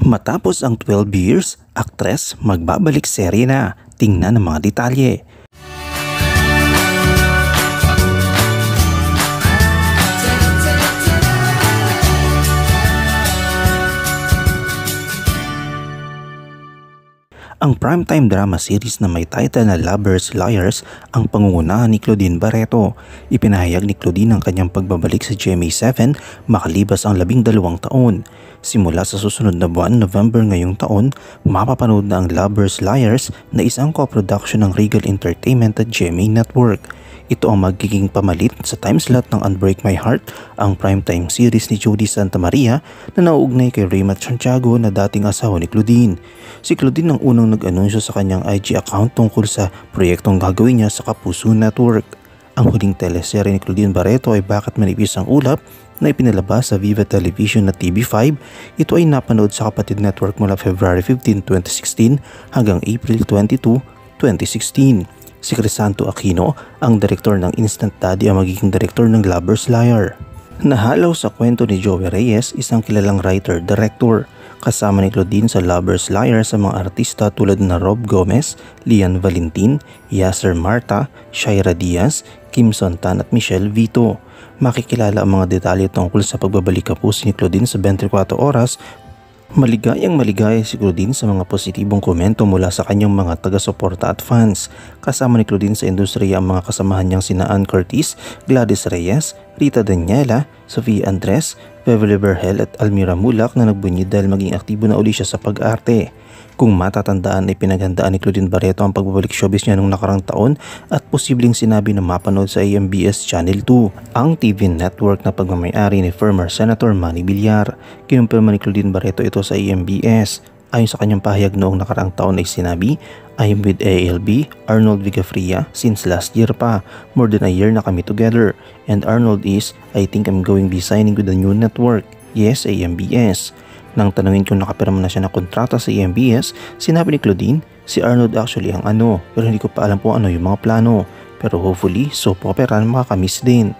Matapos ang 12 years, aktres magbabalik serye na. Tingnan ang mga detalye. Ang primetime drama series na may title na Lovers Liars ang pangungunahan ni Claudine Barreto. Ipinahayag ni Claudine ang kanyang pagbabalik sa GMA7 makalipas ang 12 taon. Simula sa susunod na buwan, November ngayong taon, mapapanood na ang Lovers Liars na isang co-production ng Regal Entertainment at GMA Network. Ito ang magiging pamalit sa timeslot ng Unbreak My Heart, ang primetime series ni Jody Santa Maria na nauugnay kay Raymond Santiago na dating asawa ni Claudine. Si Claudine ang unang nag-anunsyo sa kanyang IG account tungkol sa proyektong gagawin niya sa Kapuso Network. Ang huling teleserye ni Claudine Barreto ay Bakit Manipis ang Ulap na ipinalabas sa Viva Television at TV5. Ito ay napanood sa Kapatid Network mula February 15, 2016 hanggang April 22, 2016. Si Crisanto Aquino, ang direktor ng Instant Daddy, ang magiging direktor ng Lovers Liar. Nahalaw sa kwento ni Joey Reyes, isang kilalang writer-director. Kasama ni Claudine sa Lovers Liar sa mga artista tulad na Rob Gomez, Lian Valentin, Yasser Marta, Shaira Diaz, Kim Sontan at Michelle Vito. Makikilala ang mga detalye tungkol sa pagbabalik kapuso ni Claudine sa 24 oras. Maligaya si Claudine sa mga positibong komento mula sa kanyang mga taga-suporta at fans. Kasama ni Claudine sa industriya ang mga kasamahan niyang sina Ann Curtis, Gladys Reyes, Rita Daniela, Sofia Andres, Beverly Berhel at Almira Mulak na nagbunyid dahil maging aktibo na uli siya sa pag-arte. Kung matatandaan ay pinaghandaan ni Claudine Barreto ang pagbabalik showbiz niya noong nakarang taon at posibleng sinabi na mapanood sa AMBS Channel 2, ang TV network na pagmamayari ni former Senator Manny Villar. Kinumpirma ni Claudine Barreto ito sa AMBS. Ayon sa kanyang pahayag noong nakaraang taon ay sinabi, "I am with ALB, Arnold Vigafria, since last year pa. More than a year na kami together. And Arnold is, I think I'm going to be signing with a new network. Yes, AMBS." Nang tanungin kung nakapirma na siya ng kontrata sa AMBS, sinabi ni Claudine, "Si Arnold actually ang pero hindi ko pa alam po ano yung mga plano. Pero hopefully, soap opera na makakamiss din."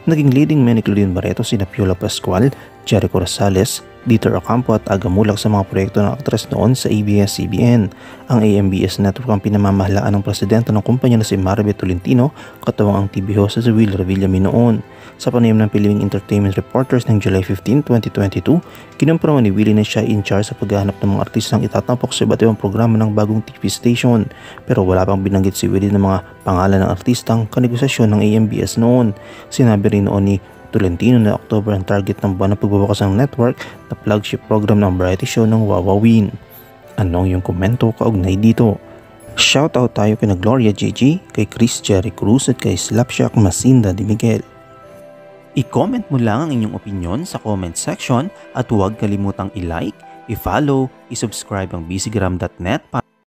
Naging leading man ni Claudine Barreto sina Piola Pascual, Jericho Rosales, Dieter Ocampo at Aga Mulak sa mga proyekto ng aktres noon sa ABS-CBN. Ang AMBS Network ang pinamamahalaan ng presidente ng kumpanya na si Maribeth Tolentino, katawang ang TV host sa Will Revillame noon. Sa panayam ng Philippine Entertainment Reporters ng July 15, 2022, kinumpirma ni Willie na siya in charge sa paghahanap ng mga artistang itatampok sa iba't ibang programa ng bagong TV station. Pero wala pang binanggit si Willie ng mga pangalan ng artistang kanegosasyon ng AMBS noon. Sinabi rin noon ni Tolentino na October ang target ng buwan ng pagbubukas ng network na flagship program ng variety show ng Wawawin. Anong yung komento kaugnay dito? Shoutout tayo kay Gloria JG, kay Chris Jerry Cruz at kay Slapshack Masinda de Miguel. I-comment mo lang ang inyong opinion sa comment section at huwag kalimutang i-like, i-follow, i-subscribe ang bcgram.net